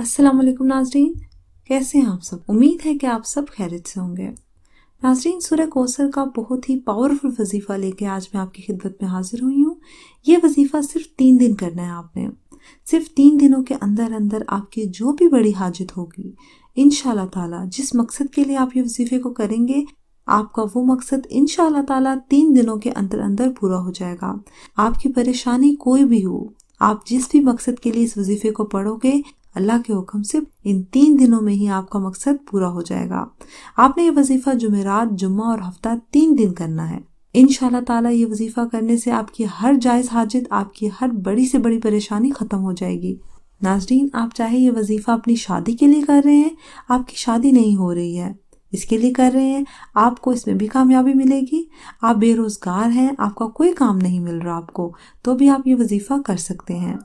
अस्सलाम वालेकुम नाजरीन, कैसे हैं आप सब। उम्मीद है कि आप सब खैरियत से होंगे। नाजरीन, सूरह कौसर का बहुत ही पावरफुल वजीफ़ा लेके आज मैं आपकी खिदमत में हाजिर हुई हूँ। ये वजीफ़ा सिर्फ 3 दिन करना है आपने। सिर्फ 3 दिनों के अंदर अंदर आपकी जो भी बड़ी हाजत होगी, इंशाअल्लाह ताला जिस मकसद के लिए आप ये वजीफ़े को करेंगे, आपका वो मकसद इंशाअल्लाह ताला 3 दिनों के अंदर अंदर पूरा हो जाएगा। आपकी परेशानी कोई भी हो, आप जिस भी मकसद के लिए इस वजीफे को पढ़ोगे, अल्लाह के हुक्म से इन 3 दिनों में ही आपका मकसद पूरा हो जाएगा। आपने ये वजीफा जुमेरात, जुम्मा और हफ्ता 3 दिन करना है। इंशाअल्लाह ताला ये वजीफा करने से आपकी हर जायज हाजत, आपकी हर बड़ी से बड़ी परेशानी खत्म हो जाएगी। नाजरीन, आप चाहे ये वजीफा अपनी शादी के लिए कर रहे हैं, आपकी शादी नहीं हो रही है, इसके लिए कर रहे हैं, आपको इसमें भी कामयाबी मिलेगी। आप बेरोजगार हैं, आपका कोई काम नहीं मिल रहा आपको, तो भी आप ये वजीफा कर सकते हैं।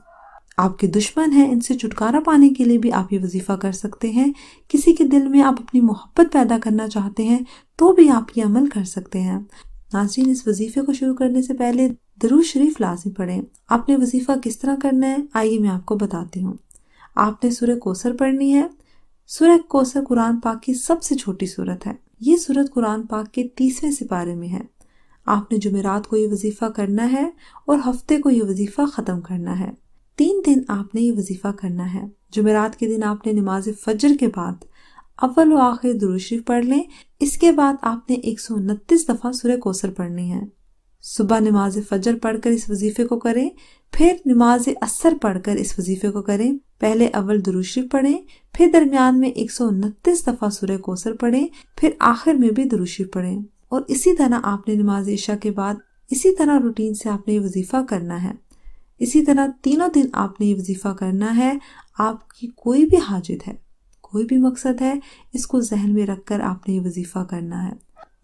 आपके दुश्मन हैं, इनसे छुटकारा पाने के लिए भी आप ये वजीफा कर सकते हैं। किसी के दिल में आप अपनी मोहब्बत पैदा करना चाहते हैं तो भी आप ये अमल कर सकते हैं। नाज़रीन, इस वजीफे को शुरू करने से पहले दरूद शरीफ लाज़मी पढ़ें। आपने वजीफा किस तरह करना है, आइए मैं आपको बताती हूँ। आपने सूरह कौसर पढ़नी है। सूरह कौसर कुरान पाक की सबसे छोटी सूरत है। ये सूरत कुरान पाक के 30वें सिपारे में है। आपने जुमेरात को ये वजीफा करना है और हफ्ते को ये वजीफा ख़त्म करना है। 3 दिन आपने ये वजीफा करना है। जुमेरात के दिन आपने नमाज फजर के बाद अव्वल व आखिर दुरूद शरीफ पढ़ लें। इसके बाद आपने 129 दफ़ा सूरह कौसर पढ़नी है। सुबह नमाज फजर पढ़कर इस वजीफे को करें, फिर नमाज असर पढ़कर इस वजीफे को करें। पहले अव्वल दुरूद शरीफ पढ़ें, फिर दरमियान में 129 दफ़ा सूरह कौसर पढ़ें, फिर आखिर में भी दुरूद शरीफ पढ़ें। और इसी तरह आपने नमाज इशा के बाद इसी तरह रूटीन से आपने ये वजीफा करना है। इसी तरह तीनों दिन आपने ये वजीफा करना है। आपकी कोई भी हाजत है, कोई भी मकसद है, इसको जहन में रखकर आपने ये वजीफा करना है।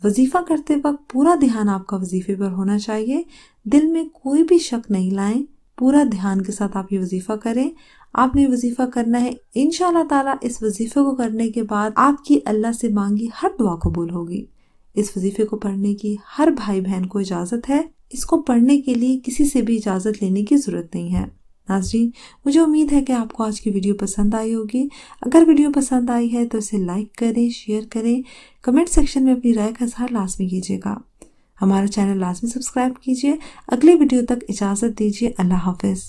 वजीफा करते वक्त पूरा ध्यान आपका वजीफे पर होना चाहिए। दिल में कोई भी शक नहीं लाएं, पूरा ध्यान के साथ आप ये वजीफा करें। आपने वजीफा करना है। इंशाअल्लाह ताला इस वजीफे को करने के बाद आपकी अल्लाह से मांगी हर दुआ कबूल होगी। इस वजीफे को पढ़ने की हर भाई बहन को इजाजत है। इसको पढ़ने के लिए किसी से भी इजाजत लेने की जरूरत नहीं है। नाज़रीन, मुझे उम्मीद है कि आपको आज की वीडियो पसंद आई होगी। अगर वीडियो पसंद आई है तो इसे लाइक करें, शेयर करें, कमेंट सेक्शन में अपनी राय का इजहार लाजमी कीजिएगा। हमारा चैनल लाजमी सब्सक्राइब कीजिए। अगले वीडियो तक इजाजत दीजिए। अल्लाह हाफिज।